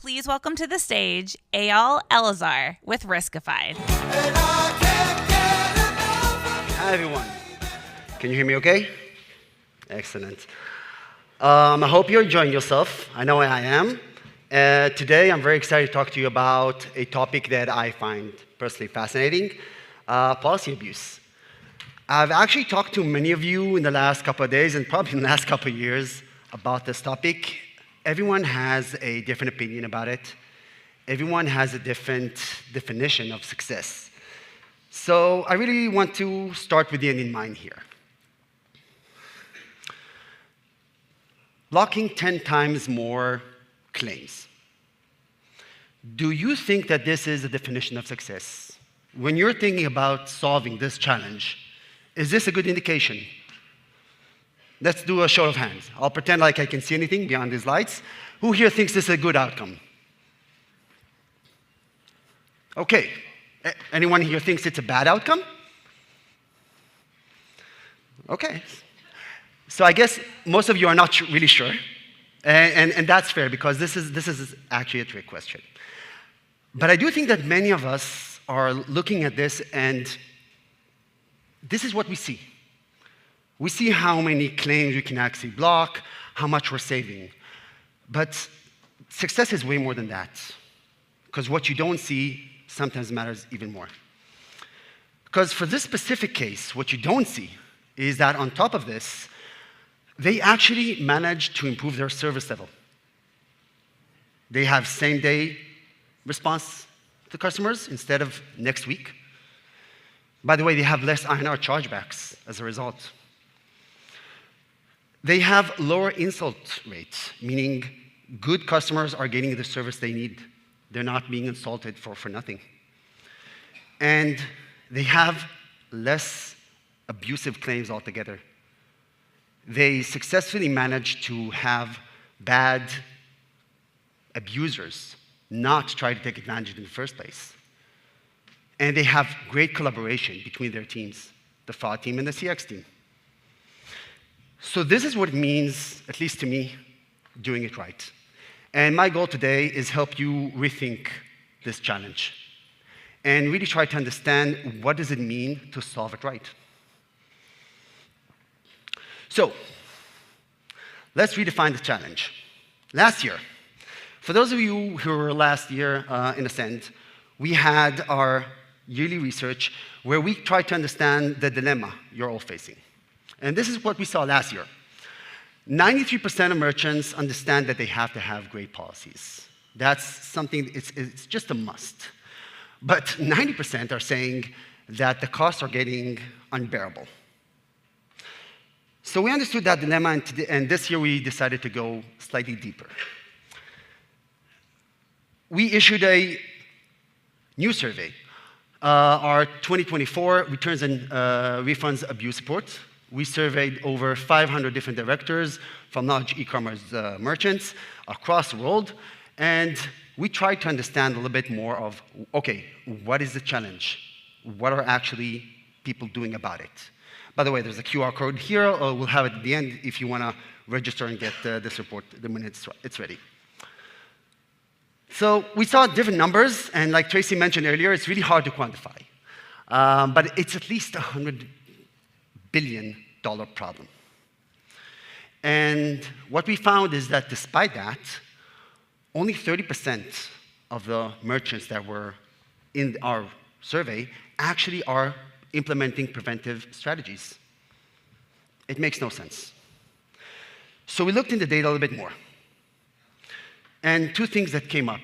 Please welcome to the stage Eyal Elazar with Riskified. Hi, everyone. Can you hear me okay? Excellent. I hope you're enjoying yourself. I know I am. Today, I'm very excited to talk to you about a topic that I find personally fascinating, policy abuse. I've actually talked to many of you in the last couple of days and probably in the last couple of years about this topic. Everyone has a different opinion about it. Everyone has a different definition of success. So I really want to start with the end in mind here. Blocking 10 times more claims. Do you think that this is a definition of success? When you're thinking about solving this challenge, is this a good indication? Let's do a show of hands. I'll pretend like I can see anything beyond these lights. Who here thinks this is a good outcome? Okay. Anyone here thinks it's a bad outcome? Okay. So I guess most of you are not really sure. And that's fair because this is actually a trick question. But I do think that many of us are looking at this and this is what we see. We see how many claims we can actually block, how much we're saving. But success is way more than that. Because what you don't see sometimes matters even more. Because for this specific case, what you don't see is that on top of this, they actually managed to improve their service level. They have same-day response to customers instead of next week. By the way, they have less INR chargebacks as a result. They have lower insult rates, meaning good customers are getting the service they need. They're not being insulted for nothing. And they have less abusive claims altogether. They successfully managed to have bad abusers not try to take advantage in the first place. And they have great collaboration between their teams, the fraud team and the CX team. So this is what it means, at least to me, doing it right. And my goal today is help you rethink this challenge and really try to understand what does it mean to solve it right. So let's redefine the challenge. Last year, for those of you who were last year in Ascend, we had our yearly research where we tried to understand the dilemma you're all facing. And this is what we saw last year. 93% of merchants understand that they have to have great policies. That's something, it's just a must. But 90% are saying that the costs are getting unbearable. So we understood that dilemma, and this year we decided to go slightly deeper. We issued a new survey, our 2024 Returns and Refunds Abuse Report. We surveyed over 500 different directors from large e-commerce merchants across the world, and we tried to understand a little bit more of, okay, what is the challenge? What are actually people doing about it? By the way, there's a QR code here, or we'll have it at the end if you want to register and get this report the minute it's ready. So we saw different numbers, and like Tracy mentioned earlier, it's really hard to quantify. But it's at least $100 billion problem. And what we found is that despite that, only 30% of the merchants that were in our survey actually are implementing preventive strategies. It makes no sense. So we looked into data a little bit more. And two things that came up.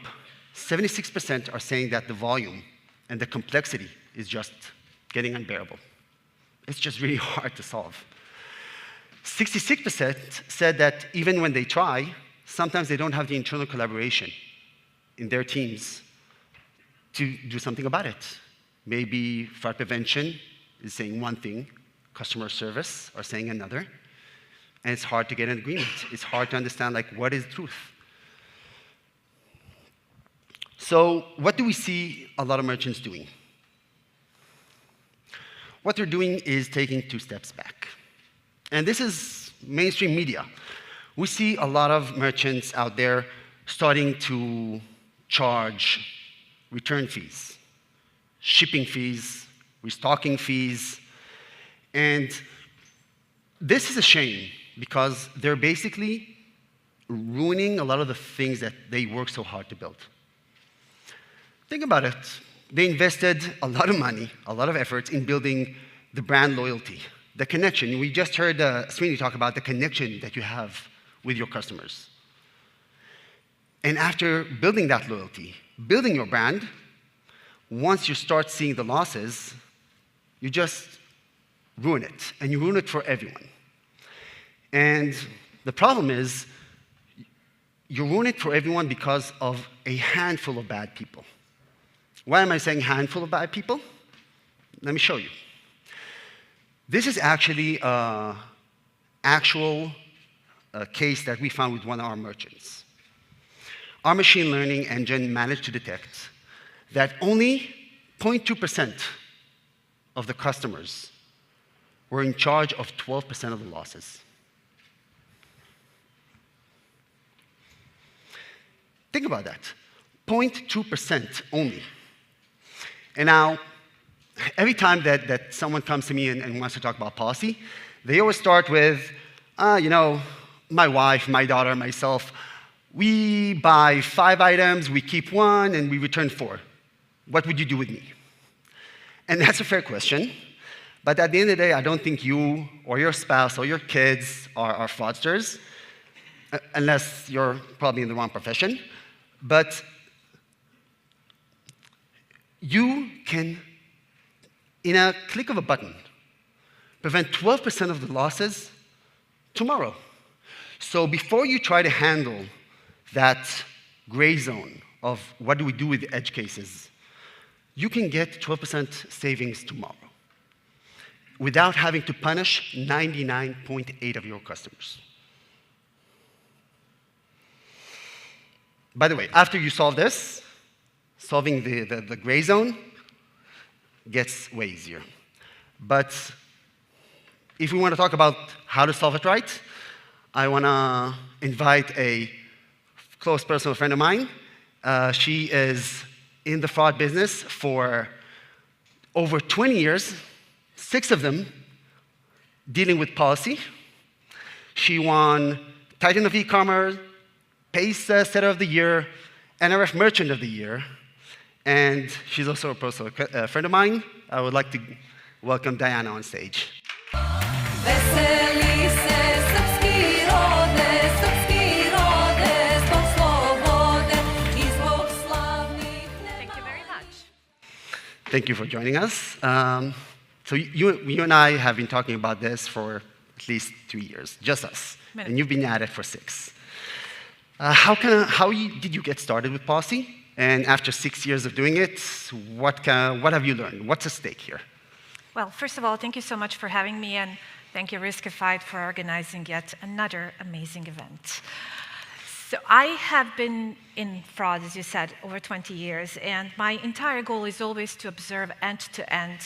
76% are saying that the volume and the complexity is just getting unbearable. It's just really hard to solve. 66% said that even when they try, sometimes they don't have the internal collaboration in their teams to do something about it. Maybe fraud prevention is saying one thing, customer service are saying another, and it's hard to get an agreement. It's hard to understand, like, what is truth? So what do we see a lot of merchants doing? What they're doing is taking 2 steps back. And this is mainstream media. We see a lot of merchants out there starting to charge return fees, shipping fees, restocking fees. And this is a shame because they're basically ruining a lot of the things that they work so hard to build. Think about it. They invested a lot of money, a lot of effort in building the brand loyalty, the connection. We just heard Srini talk about the connection that you have with your customers. And after building that loyalty, building your brand, once you start seeing the losses, you just ruin it, and you ruin it for everyone. And the problem is, you ruin it for everyone because of a handful of bad people. Why am I saying handful of bad people? Let me show you. This is actually an actual case that we found with one of our merchants. Our machine learning engine managed to detect that only 0.2% of the customers were in charge of 12% of the losses. Think about that, 0.2% only. And now, every time that someone comes to me and wants to talk about policy, they always start with, my wife, my daughter, myself, we buy 5 items, we keep 1, and we return 4. What would you do with me? And that's a fair question. But at the end of the day, I don't think you or your spouse or your kids are fraudsters, unless you're probably in the wrong profession. But you can, in a click of a button, prevent 12% of the losses tomorrow. So before you try to handle that gray zone of what do we do with edge cases, you can get 12% savings tomorrow without having to punish 99.8% of your customers. By the way, after you solve this, solving the gray zone gets way easier. But if we want to talk about how to solve it right, I want to invite a close personal friend of mine. She is in the fraud business for over 20 years, 6 of them dealing with policy. She won Titan of E-commerce, PACE Setter of the Year, NRF Merchant of the Year, and she's also a personal friend of mine. I would like to welcome Diana on stage. Thank you for joining us. So you and I have been talking about this for at least 3 years, just us. And you've been at it for 6. How did you get started with policy? And after 6 years of doing it, what have you learned? What's at stake here? Well, first of all, thank you so much for having me, and thank you, Riskified, for organizing yet another amazing event. So I have been in fraud, as you said, over 20 years, and my entire goal is always to observe end-to-end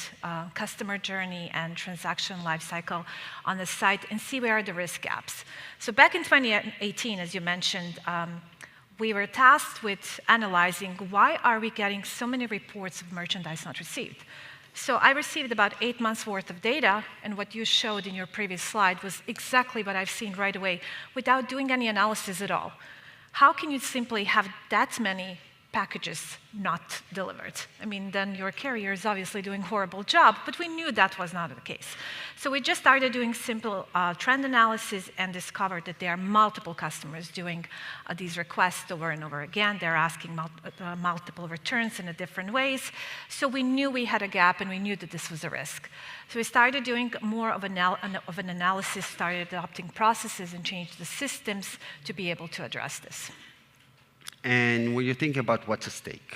customer journey and transaction lifecycle on the site and see where are the risk gaps. So back in 2018, as you mentioned, we were tasked with analyzing why are we getting so many reports of merchandise not received. So I received about 8 months worth of data, and what you showed in your previous slide was exactly what I've seen right away without doing any analysis at all. How can you simply have that many packages not delivered? I mean, then your carrier is obviously doing a horrible job, but we knew that was not the case. So we just started doing simple trend analysis and discovered that there are multiple customers doing these requests over and over again. They're asking multiple returns in different ways. So we knew we had a gap, and we knew that this was a risk. So we started doing more of an analysis, started adopting processes, and changed the systems to be able to address this. And when you think about what's at stake,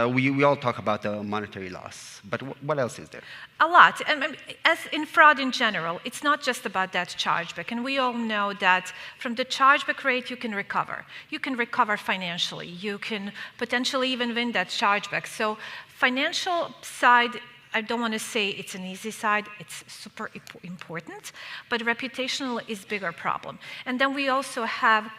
we all talk about the monetary loss, but what else is there? A lot. And as in fraud in general, it's not just about that chargeback. And we all know that from the chargeback rate, you can recover. You can recover financially. You can potentially even win that chargeback. So financial side, I don't want to say it's an easy side, it's super important, but reputational is a bigger problem. And then we also have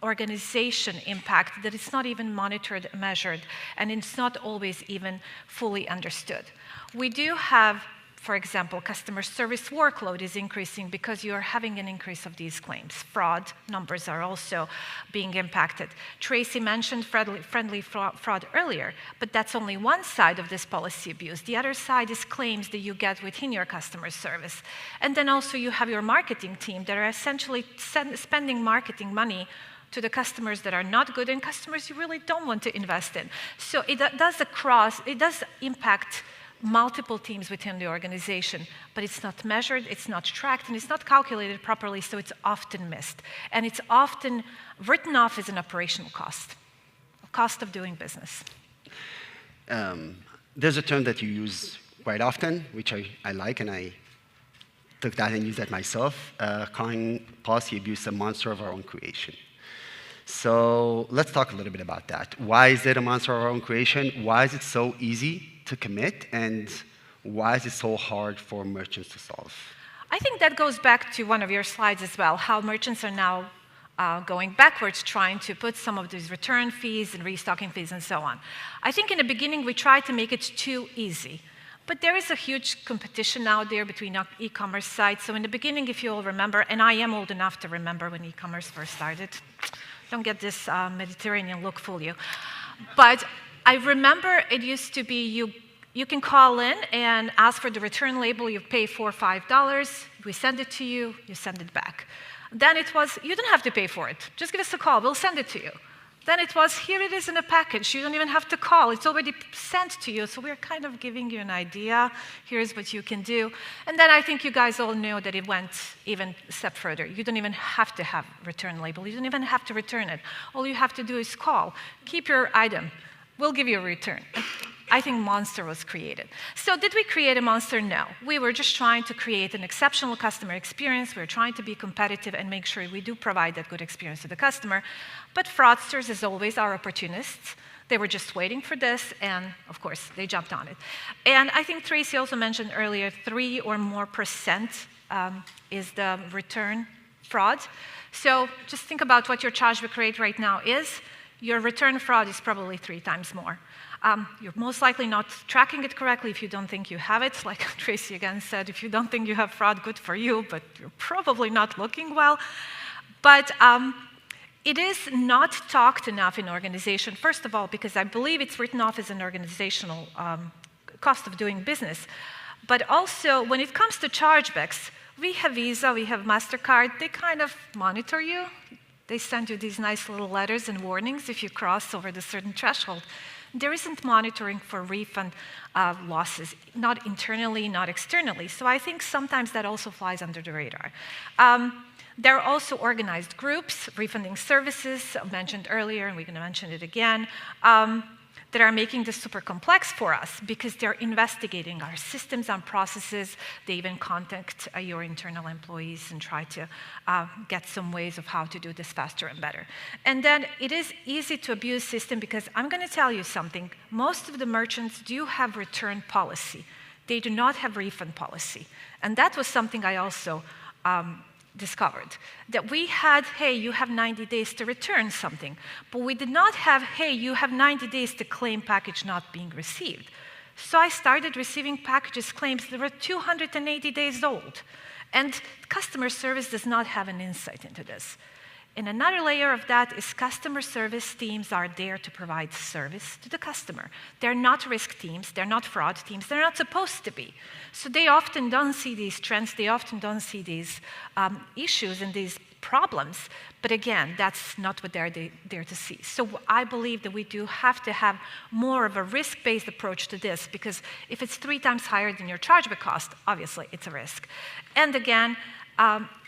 organization impact that it's not even monitored, measured, and it's not always even fully understood. We do have, for example, customer service workload is increasing because you're having an increase of these claims. Fraud numbers are also being impacted. Tracy mentioned friendly fraud earlier, but that's only one side of this policy abuse. The other side is claims that you get within your customer service. And then also you have your marketing team that are essentially spending marketing money to the customers that are not good and customers you really don't want to invest in. So it does impact multiple teams within the organization, but it's not measured, it's not tracked, and it's not calculated properly, so it's often missed. And it's often written off as an operational cost, a cost of doing business. There's a term that you use quite often, which I like, and I took that and used that myself, calling policy abuse a monster of our own creation. So let's talk a little bit about that. Why is it a monster of our own creation? Why is it so easy to commit, and why is it so hard for merchants to solve? I think that goes back to one of your slides as well, how merchants are now going backwards, trying to put some of these return fees and restocking fees and so on. I think in the beginning we tried to make it too easy. But there is a huge competition out there between e-commerce sites. So in the beginning, if you all remember, and I am old enough to remember when e-commerce first started, don't get this Mediterranean look fool you. But I remember it used to be you can call in and ask for the return label, you pay $4 or $5, we send it to you, you send it back. Then it was, you don't have to pay for it, just give us a call, we'll send it to you. Then it was, here it is in a package, you don't even have to call, it's already sent to you, so we're kind of giving you an idea, here's what you can do. And then I think you guys all know that it went even a step further. You don't even have to have return label, you don't even have to return it. All you have to do is call, keep your item, we'll give you a return. I think monster was created. So did we create a monster? No. We were just trying to create an exceptional customer experience. We were trying to be competitive and make sure we do provide that good experience to the customer. But fraudsters, as always, are opportunists. They were just waiting for this, and of course, they jumped on it. And I think Tracy also mentioned earlier, 3% or more is the return fraud. So just think about what your chargeback rate right now is. Your return fraud is probably 3 times more. You're most likely not tracking it correctly if you don't think you have it. Like Tracy again said, if you don't think you have fraud, good for you, but you're probably not looking well. But it is not talked enough in organization, first of all, because I believe it's written off as an organizational cost of doing business. But also, when it comes to chargebacks, we have Visa, we have MasterCard, they kind of monitor you. They send you these nice little letters and warnings if you cross over the certain threshold. There isn't monitoring for refund losses, not internally, not externally. So I think sometimes that also flies under the radar. There are also organized groups, refunding services, mentioned earlier, and we're going to mention it again, that are making this super complex for us because they're investigating our systems and processes. They even contact your internal employees and try to get some ways of how to do this faster and better. And then it is easy to abuse system because I'm going to tell you something. Most of the merchants do have return policy. They do not have refund policy. And that was something I also discovered, that we had, hey, you have 90 days to return something, but we did not have, hey, you have 90 days to claim package not being received. So I started receiving packages claims that were 280 days old, and customer service does not have an insight into this. And another layer of that is customer service teams are there to provide service to the customer. They're not risk teams, they're not fraud teams, they're not supposed to be. So they often don't see these trends, they often don't see these issues and these problems. But again, that's not what they're there to see. So I believe that we do have to have more of a risk-based approach to this, because if it's 3 times higher than your chargeback cost, obviously it's a risk. And again,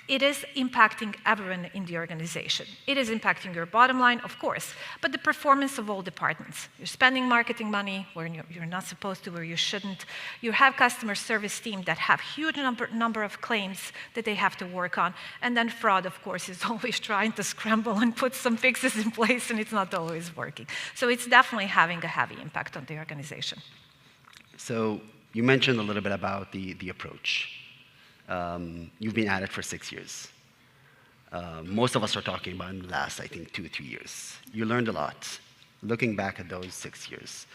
it is impacting everyone in the organization. It is impacting your bottom line, of course, but the performance of all departments. You're spending marketing money where you're not supposed to, where you shouldn't. You have customer service team that have huge number of claims that they have to work on. And then fraud, of course, is always trying to scramble and put some fixes in place, and it's not always working. So it's definitely having a heavy impact on the organization. So you mentioned a little bit about the approach. You've been at it for 6 years. Most of us are talking about in the last, I think, 2 or 3 years. You learned a lot. Looking back at those 6 years,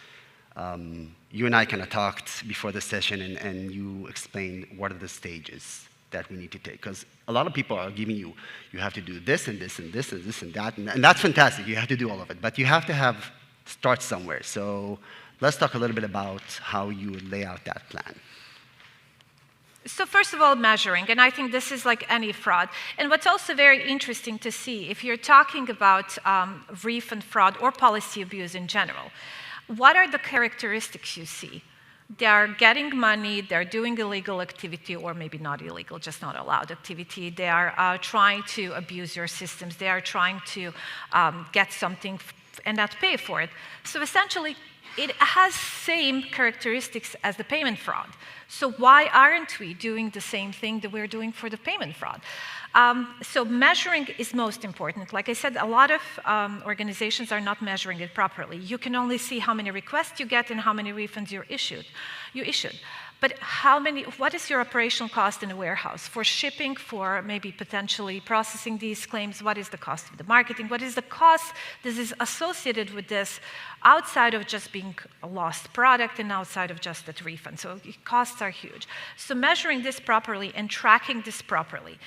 you and I kind of talked before the session, and you explained what are the stages that we need to take. Because a lot of people are giving you, you have to do this and this and this and this and that, and that's fantastic. You have to do all of it, but you have to start somewhere. So let's talk a little bit about how you would lay out that plan. So first of all, measuring, and I think this is like any fraud. And what's also very interesting to see, if you're talking about refund fraud or policy abuse in general, what are the characteristics you see? They're getting money, they're doing illegal activity, or maybe not illegal, just not allowed activity. They are trying to abuse your systems. They are trying to get something and not pay for it. So essentially, it has same characteristics as the payment fraud. So why aren't we doing the same thing that we're doing for the payment fraud? So measuring is most important. Like I said, a lot of organizations are not measuring it properly. You can only see how many requests you get and how many refunds you issued. But what is your operational cost in a warehouse? For shipping, for maybe potentially processing these claims, what is the cost of the marketing? What is the cost that is associated with this outside of just being a lost product and outside of just that refund? So costs are huge. So measuring this properly and tracking this properly.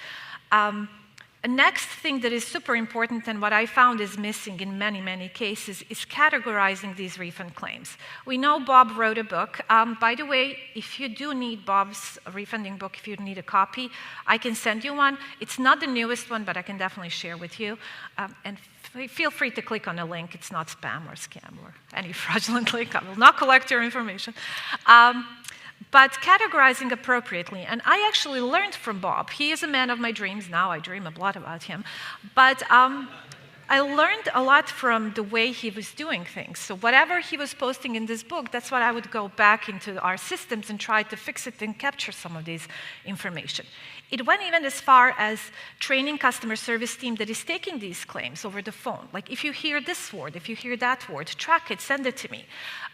A next thing that is super important, and what I found is missing in many, many cases, is categorizing these refund claims. We know Bob wrote a book. By the way, if you do need Bob's refunding book, if you need a copy, I can send you one. It's not the newest one, but I can definitely share with you. And feel free to click on a link. It's not spam or scam or any fraudulent link. I will not collect your information. But categorizing appropriately, and I actually learned from Bob. He is a man of my dreams. Now I dream a lot about him. But I learned a lot from the way he was doing things. So whatever he was posting in this book, that's what I would go back into our systems and try to fix it and capture some of this information. It went even as far as training customer service team that is taking these claims over the phone. Like, if you hear this word, if you hear that word, track it, send it to me.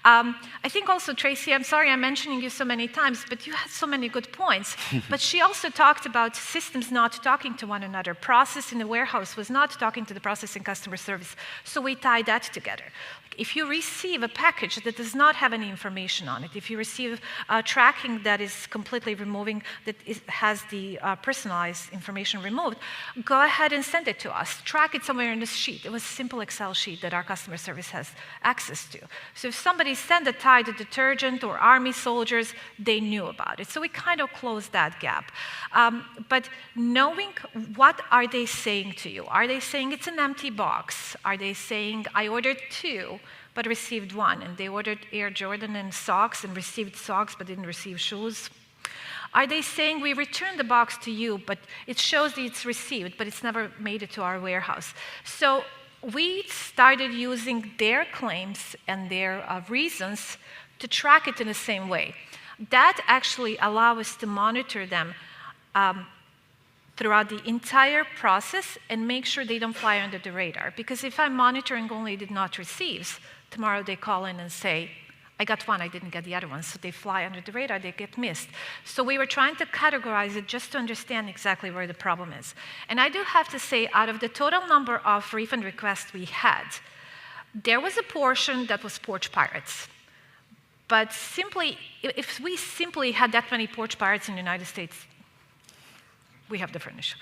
I think also, Tracy, I'm sorry I'm mentioning you so many times, but you had so many good points. But she also talked about systems not talking to one another. Process in the warehouse was not talking to the process in customer service. So we tie that together. If you receive a package that does not have any information on it, if you receive tracking that is completely removing, has the personalized information removed, go ahead and send it to us. Track it somewhere in this sheet. It was a simple Excel sheet that our customer service has access to. So if somebody sent a Tide detergent or Army soldiers, they knew about it. So we kind of closed that gap. But knowing what are they saying to you? Are they saying it's an empty box? Are they saying I ordered 2 but received 1, and they ordered Air Jordan and socks and received socks but didn't receive shoes? Are they saying we returned the box to you, but it shows that it's received, but it's never made it to our warehouse? So we started using their claims and their reasons to track it in the same way. That actually allows us to monitor them throughout the entire process and make sure they don't fly under the radar. Because if I'm monitoring only did not receives, tomorrow they call in and say, I got 1, I didn't get the other one. So they fly under the radar, they get missed. So we were trying to categorize it just to understand exactly where the problem is. And I do have to say, out of the total number of refund requests we had, there was a portion that was porch pirates. But simply, if we simply had that many porch pirates in the United States, we have different issue.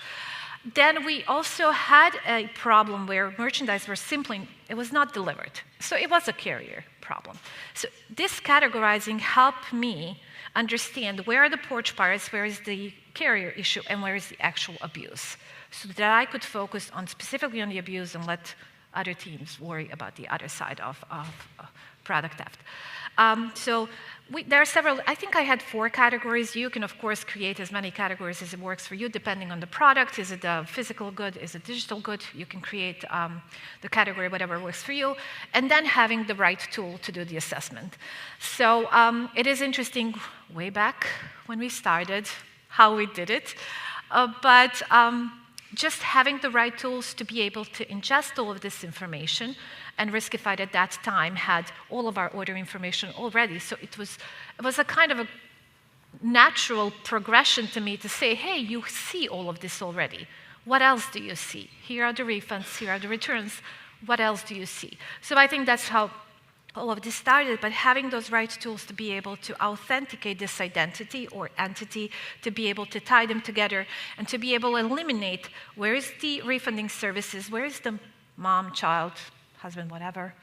Then we also had a problem where merchandise it was not delivered. So it was a carrier problem. So this categorizing helped me understand where are the porch pirates, where is the carrier issue, and where is the actual abuse, so that I could focus on specifically on the abuse and let other teams worry about the other side of product theft. There are several, I think I had 4 categories. You can, of course, create as many categories as it works for you, depending on the product. Is it a physical good? Is it a digital good? You can create the category, whatever works for you, and then having the right tool to do the assessment. So it is interesting, way back when we started, how we did it, but just having the right tools to be able to ingest all of this information. And Riskified at that time had all of our order information already. So it was a kind of a natural progression to me to say, hey, you see all of this already. what else do you see? Here are the refunds, here are the returns. What else do you see? So I think that's how all of this started, but having those right tools to be able to authenticate this identity or entity, to be able to tie them together, and to be able to eliminate where is the refunding services, where is the mom, child, husband, whatever,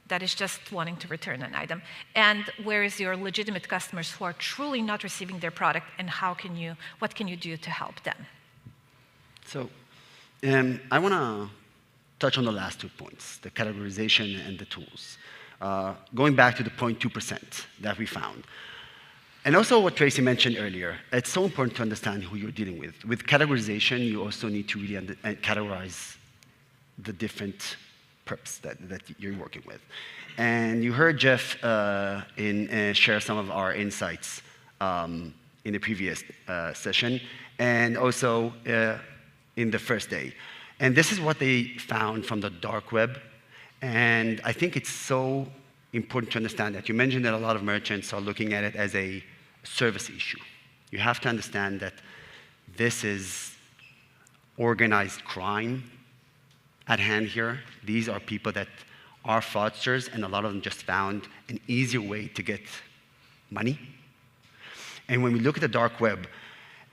that is just wanting to return an item, and where is your legitimate customers who are truly not receiving their product, and what can you do to help them? So I want to touch on the last 2 points, the categorization and the tools. Going back to the 0.2% that we found. And also what Tracy mentioned earlier, it's so important to understand who you're dealing with. With categorization, you also need to really categorize the different perps that you're working with. And you heard Jeff share some of our insights in the previous session, and also in the first day. And this is what they found from the dark web. And I think it's so important to understand that. You mentioned that a lot of merchants are looking at it as a service issue. You have to understand that this is organized crime at hand here. These are people that are fraudsters, and a lot of them just found an easier way to get money. And when we look at the dark web,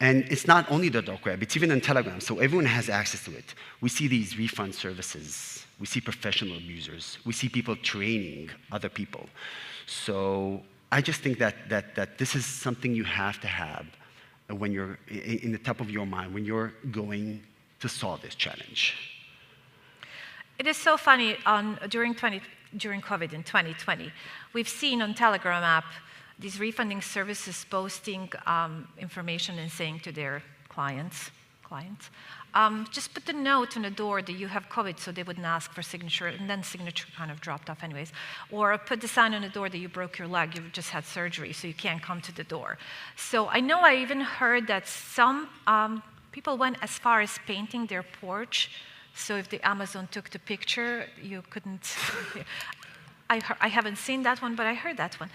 and it's not only the dark web, it's even on Telegram, so everyone has access to it. We see these refund services. We see professional abusers. We see people training other people. So I just think that this is something you have to have when you're in the top of your mind, when you're going to solve this challenge. It is so funny, during COVID in 2020, we've seen on Telegram app these refunding services posting information and saying to their clients, just put the note on the door that you have COVID so they wouldn't ask for signature, and then signature kind of dropped off anyways. Or put the sign on the door that you broke your leg, you just had surgery, so you can't come to the door. So I know I even heard that some people went as far as painting their porch, so if the Amazon took the picture, you couldn't. I haven't seen that one, but I heard that one.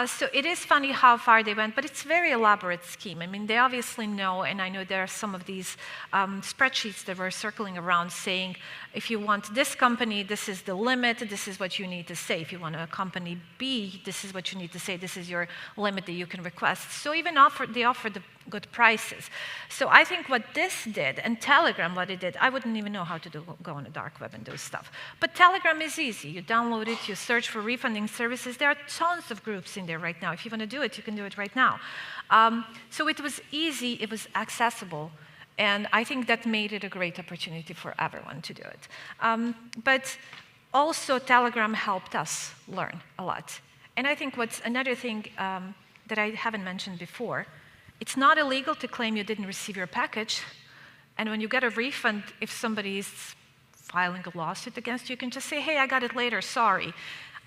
So it is funny how far they went, but it's a very elaborate scheme. I mean, they obviously know, and I know there are some of these spreadsheets that were circling around saying, if you want this company, this is the limit, this is what you need to say. If you want a company B, this is what you need to say, this is your limit that you can request. So even they offered the good prices. So I think what this did, and Telegram, what it did, I wouldn't even know how to go on the dark web and do stuff. But Telegram is easy. You download it, you search for refunding services. There are tons of groups in there right now. If you want to do it, you can do it right now. So it was easy, it was accessible, and I think that made it a great opportunity for everyone to do it. But also Telegram helped us learn a lot. And I think what's another thing that I haven't mentioned before, it's not illegal to claim you didn't receive your package. And when you get a refund, if somebody is filing a lawsuit against you, you can just say, hey, I got it later, sorry.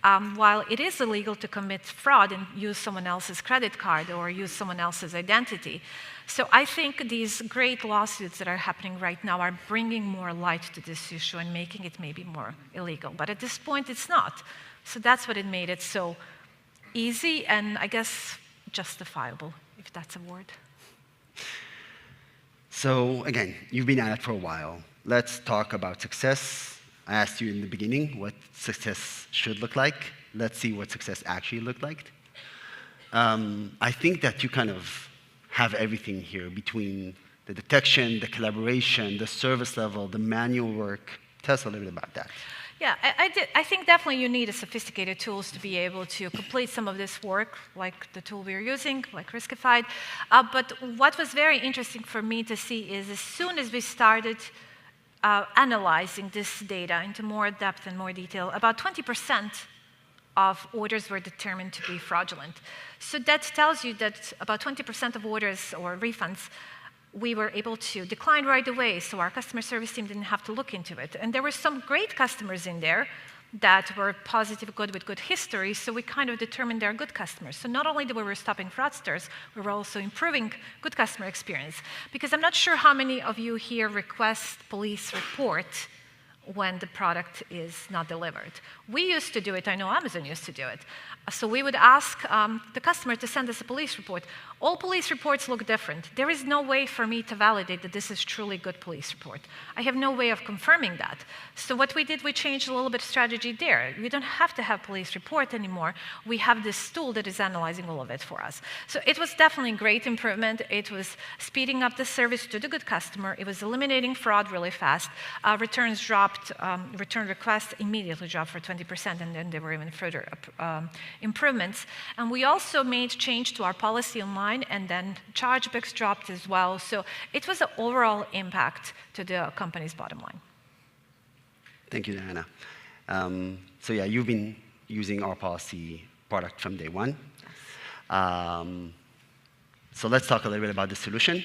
While it is illegal to commit fraud and use someone else's credit card or use someone else's identity. So I think these great lawsuits that are happening right now are bringing more light to this issue and making it maybe more illegal. But at this point, it's not. So that's what it made it so easy and, I guess, justifiable, if that's a word. So again, you've been at it for a while. Let's talk about success. I asked you in the beginning what success should look like. Let's see what success actually looked like. I think that you kind of have everything here between the detection, the collaboration, the service level, the manual work. Tell us a little bit about that. Yeah, I think definitely you need sophisticated tools to be able to complete some of this work, like the tool we're using, like Riskified. But what was very interesting for me to see is as soon as we started analyzing this data into more depth and more detail, about 20% of orders were determined to be fraudulent. So that tells you that about 20% of orders or refunds we were able to decline right away, so our customer service team didn't have to look into it. And there were some great customers in there that were positive, good, with good history, so we kind of determined they're good customers. So not only were we stopping fraudsters, we were also improving good customer experience. Because I'm not sure how many of you here request police report when the product is not delivered. We used to do it, I know Amazon used to do it. So we would ask the customer to send us a police report. All police reports look different. There is no way for me to validate that this is truly a good police report. I have no way of confirming that. So what we did, we changed a little bit of strategy there. We don't have to have police report anymore. We have this tool that is analyzing all of it for us. So it was definitely a great improvement. It was speeding up the service to the good customer. It was eliminating fraud really fast. Returns dropped, return requests immediately dropped for 20%, and then there were even further improvements. And we also made change to our policy online, and then chargebacks dropped as well. So it was an overall impact to the company's bottom line. Thank you, Diana. So yeah, you've been using our policy product from day one. So let's talk a little bit about the solution.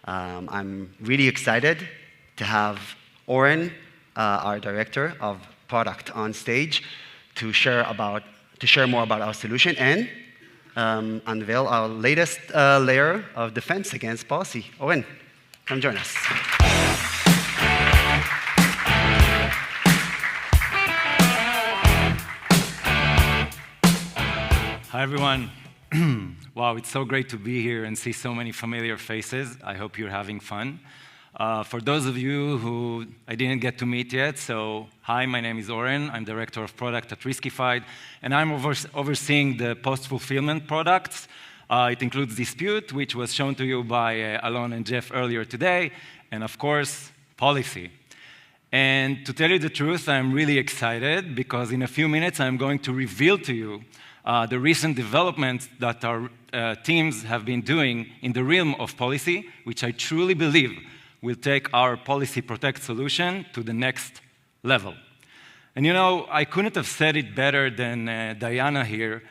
I'm really excited to have Oren, our director of product, on stage to share more about our solution and unveil our latest layer of defense against policy. Oren, come join us. Hi, everyone. Wow, it's so great to be here and see so many familiar faces. I hope you're having fun. For those of you who I didn't get to meet yet, so hi, my name is Oren. I'm Director of Product at Riskified, and I'm overseeing the post-fulfillment products. It includes Dispute, which was shown to you by Alon and Jeff earlier today, and of course, Policy. And to tell you the truth, I'm really excited because in a few minutes, I'm going to reveal to you the recent developments that our teams have been doing in the realm of policy, which I truly believe will take our Policy Protect solution to the next level. And you know, I couldn't have said it better than Diana here.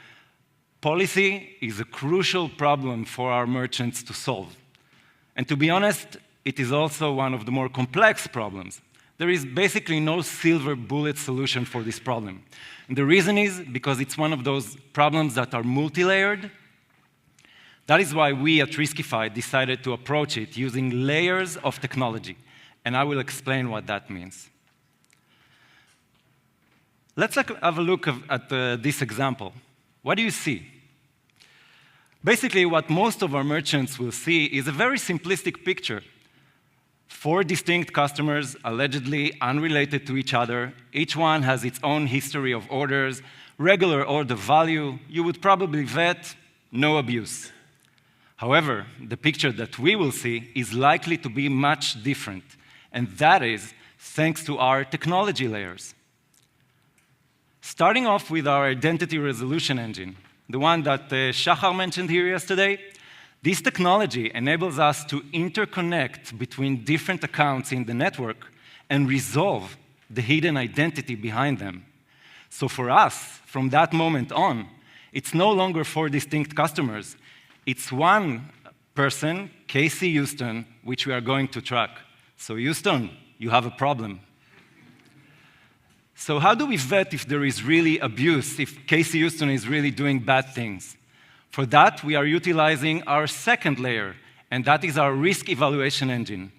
Policy is a crucial problem for our merchants to solve. And to be honest, it is also one of the more complex problems. There is basically no silver bullet solution for this problem. And the reason is because it's one of those problems that are multi-layered. That is why we at Riskified decided to approach it using layers of technology. And I will explain what that means. Let's have a look at this example. What do you see? Basically, what most of our merchants will see is a very simplistic picture. 4 distinct customers, allegedly unrelated to each other. Each one has its own history of orders, regular order value. You would probably vet, no abuse. However, the picture that we will see is likely to be much different, and that is thanks to our technology layers. Starting off with our identity resolution engine, the one that Shachar mentioned here yesterday, this technology enables us to interconnect between different accounts in the network and resolve the hidden identity behind them. So for us, from that moment on, it's no longer 4 distinct customers. It's one person, Casey Houston, which we are going to track. So Houston, you have a problem. So how do we vet if there is really abuse, if Casey Houston is really doing bad things? For that, we are utilizing our second layer, and that is our risk evaluation engine.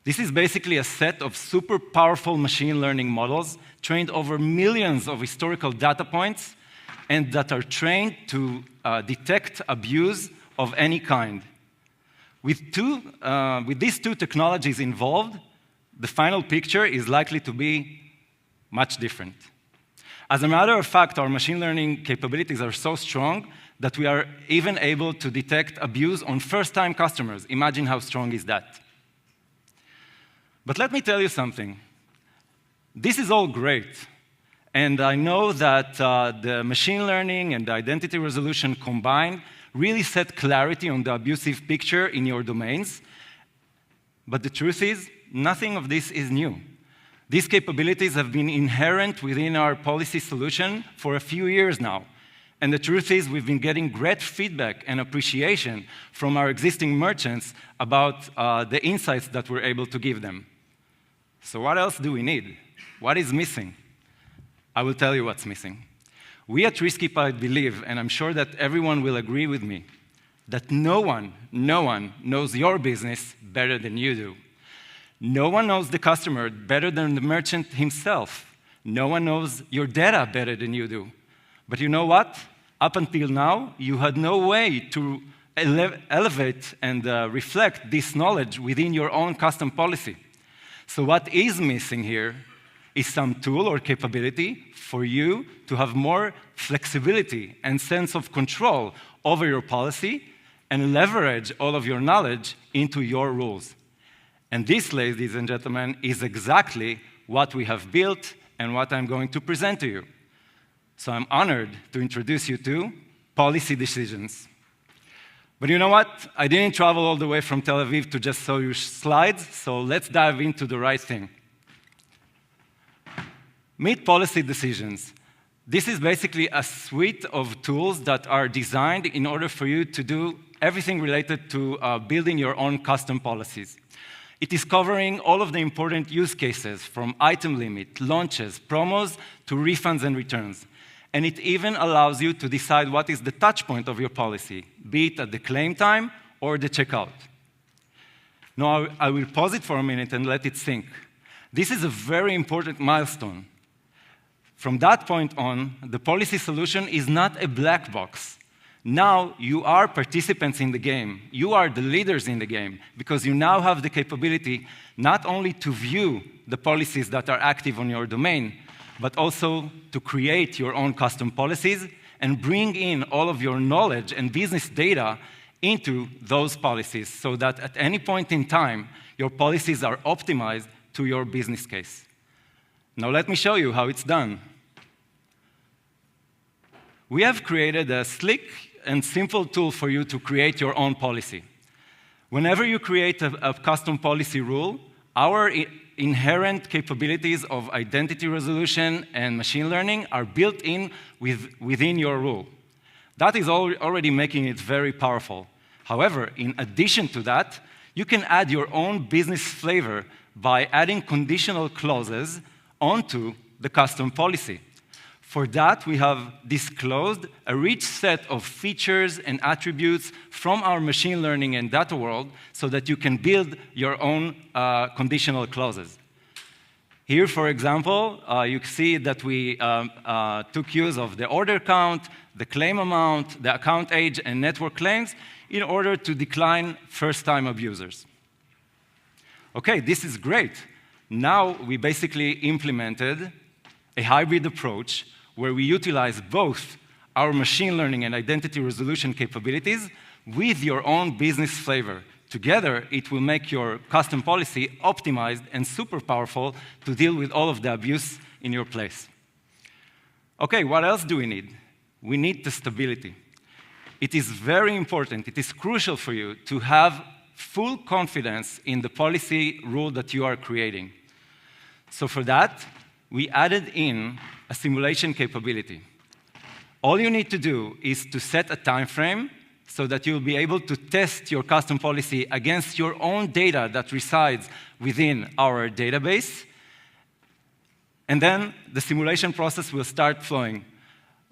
This is basically a set of super powerful machine learning models trained over millions of historical data points and that are trained to detect abuse of any kind. With these 2 technologies involved, the final picture is likely to be much different. As a matter of fact, our machine learning capabilities are so strong that we are even able to detect abuse on first-time customers. Imagine how strong is that. But let me tell you something. This is all great. And I know that the machine learning and the identity resolution combined really set clarity on the abusive picture in your domains. But the truth is, nothing of this is new. These capabilities have been inherent within our policy solution for a few years now. And the truth is, we've been getting great feedback and appreciation from our existing merchants about the insights that we're able to give them. So what else do we need? What is missing? I will tell you what's missing. We at Riskified believe, and I'm sure that everyone will agree with me, that no one knows your business better than you do. No one knows the customer better than the merchant himself. No one knows your data better than you do. But you know what? Up until now, you had no way to elevate and reflect this knowledge within your own custom policy. So what is missing here is some tool or capability for you to have more flexibility and sense of control over your policy and leverage all of your knowledge into your rules. And this, ladies and gentlemen, is exactly what we have built and what I'm going to present to you. So I'm honored to introduce you to policy decisions. But you know what? I didn't travel all the way from Tel Aviv to just show you slides, so let's dive into the right thing. Meet policy decisions. This is basically a suite of tools that are designed in order for you to do everything related to building your own custom policies. It is covering all of the important use cases, from item limit, launches, promos, to refunds and returns. And it even allows you to decide what is the touch point of your policy, be it at the claim time or the checkout. Now, I will pause it for a minute and let it sink. This is a very important milestone. From that point on, the policy solution is not a black box. Now you are participants in the game. You are the leaders in the game because you now have the capability not only to view the policies that are active on your domain, but also to create your own custom policies and bring in all of your knowledge and business data into those policies so that at any point in time, your policies are optimized to your business case. Now let me show you how it's done. We have created a slick and simple tool for you to create your own policy. Whenever you create a custom policy rule, our inherent capabilities of identity resolution and machine learning are built in within your rule. That is already making it very powerful. However, in addition to that, you can add your own business flavor by adding conditional clauses onto the custom policy. For that, we have disclosed a rich set of features and attributes from our machine learning and data world so that you can build your own conditional clauses. Here, for example, you see that we took use of the order count, the claim amount, the account age, and network claims in order to decline first-time abusers. Okay, this is great. Now we basically implemented a hybrid approach where we utilize both our machine learning and identity resolution capabilities with your own business flavor. Together, it will make your custom policy optimized and super powerful to deal with all of the abuse in your place. Okay, what else do we need? We need the stability. It is very important, it is crucial for you to have full confidence in the policy rule that you are creating. So for that, we added in a simulation capability. All you need to do is to set a time frame so that you'll be able to test your custom policy against your own data that resides within our database. And then the simulation process will start flowing.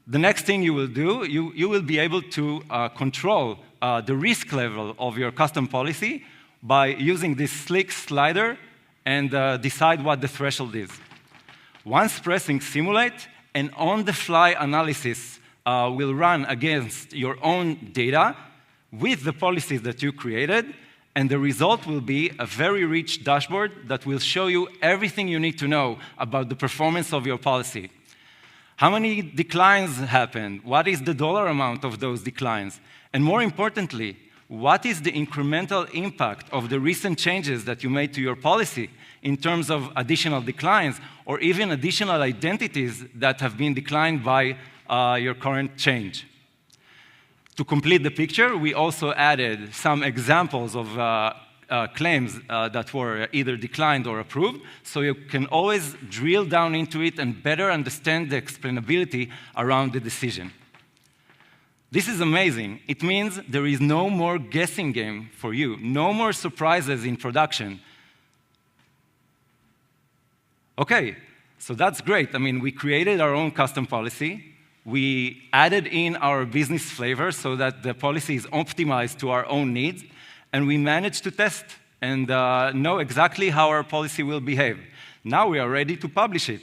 The next thing you will do, you will be able to control the risk level of your custom policy by using this slick slider and decide what the threshold is. Once pressing simulate, an on-the-fly analysis will run against your own data with the policies that you created, and the result will be a very rich dashboard that will show you everything you need to know about the performance of your policy. How many declines happened? What is the dollar amount of those declines? And more importantly, what is the incremental impact of the recent changes that you made to your policy in terms of additional declines or even additional identities that have been declined by your current change? To complete the picture, we also added some examples of claims that were either declined or approved, so you can always drill down into it and better understand the explainability around the decision. This is amazing. It means there is no more guessing game for you, no more surprises in production. Okay, so that's great. I mean, we created our own custom policy. We added in our business flavor so that the policy is optimized to our own needs, and we managed to test and know exactly how our policy will behave. Now we are ready to publish it.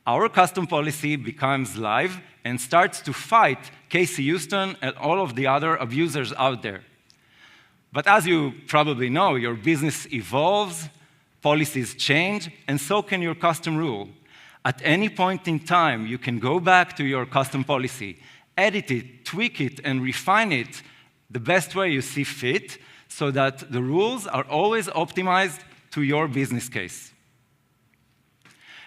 Our custom policy becomes live and starts to fight Casey Houston and all of the other abusers out there. But as you probably know, your business evolves, policies change, and so can your custom rule. At any point in time, you can go back to your custom policy, edit it, tweak it, and refine it the best way you see fit so that the rules are always optimized to your business case.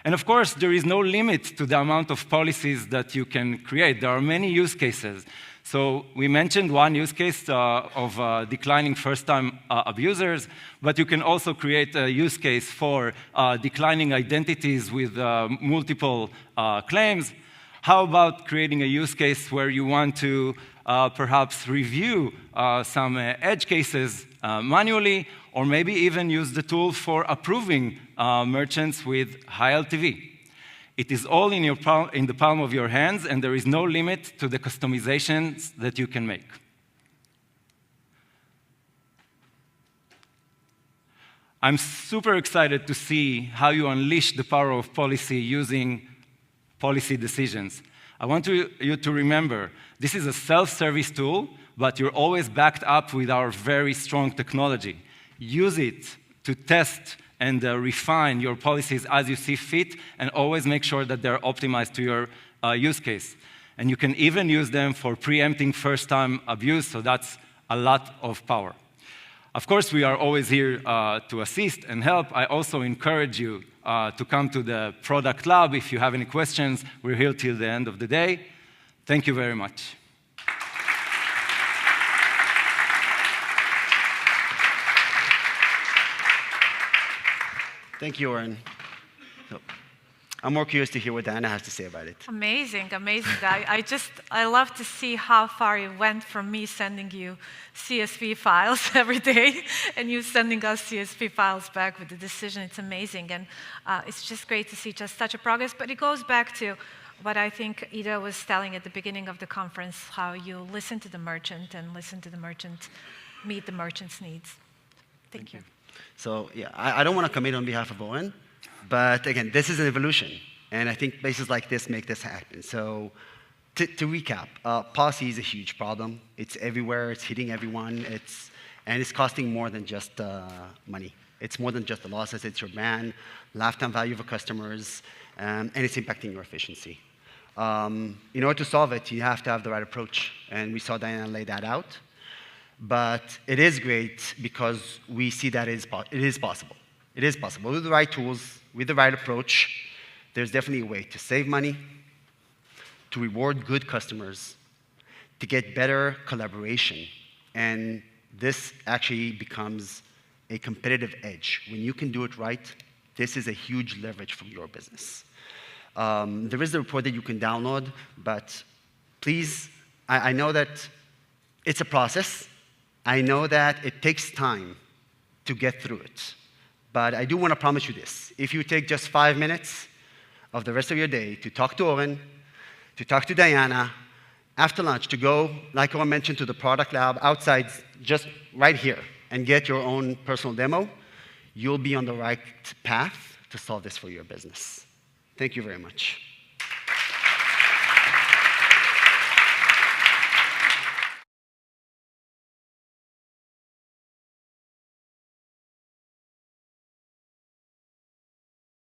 And of course, there is no limit to the amount of policies that you can create. There are many use cases. So we mentioned one use case of declining first-time abusers, but you can also create a use case for declining identities with multiple claims. How about creating a use case where you want to perhaps review some edge cases manually, or maybe even use the tool for approving merchants with high LTV? It is all in the palm of your hands, and there is no limit to the customizations that you can make. I'm super excited to see how you unleash the power of policy using policy decisions. I want you to remember, this is a self-service tool, but you're always backed up with our very strong technology. Use it to test and refine your policies as you see fit, and always make sure that they're optimized to your use case. And you can even use them for preempting first-time abuse, so that's a lot of power. Of course, we are always here to assist and help. I also encourage you to come to the product lab if you have any questions. We're here till the end of the day. Thank you very much. Thank you, Oren. So, I'm more curious to hear what Diana has to say about it. Amazing, amazing. I love to see how far it went from me sending you CSV files every day and you sending us CSV files back with the decision. It's amazing, and it's just great to see just such a progress. But it goes back to what I think Ida was telling at the beginning of the conference, how you listen to the merchant and listen to the merchant, meet the merchant's needs. Thank you. So yeah, I don't want to commit on behalf of Owen, but again, this is an evolution, and I think places like this make this happen. So to recap, policy is a huge problem. It's everywhere, it's hitting everyone, and it's costing more than just money. It's more than just the losses, it's your brand, lifetime value of your customers, and it's impacting your efficiency. In order to solve it, you have to have the right approach, and we saw Diana lay that out. But it is great because we see that it is possible. It is possible. With the right tools, with the right approach, there's definitely a way to save money, to reward good customers, to get better collaboration. And this actually becomes a competitive edge. When you can do it right, this is a huge leverage for your business. There is a report that you can download, but please, I know that it's a process. I know that it takes time to get through it, but I do want to promise you this. If you take just 5 minutes of the rest of your day to talk to Owen, to talk to Diana, after lunch, to go, like I mentioned, to the product lab outside, just right here, and get your own personal demo, you'll be on the right path to solve this for your business. Thank you very much.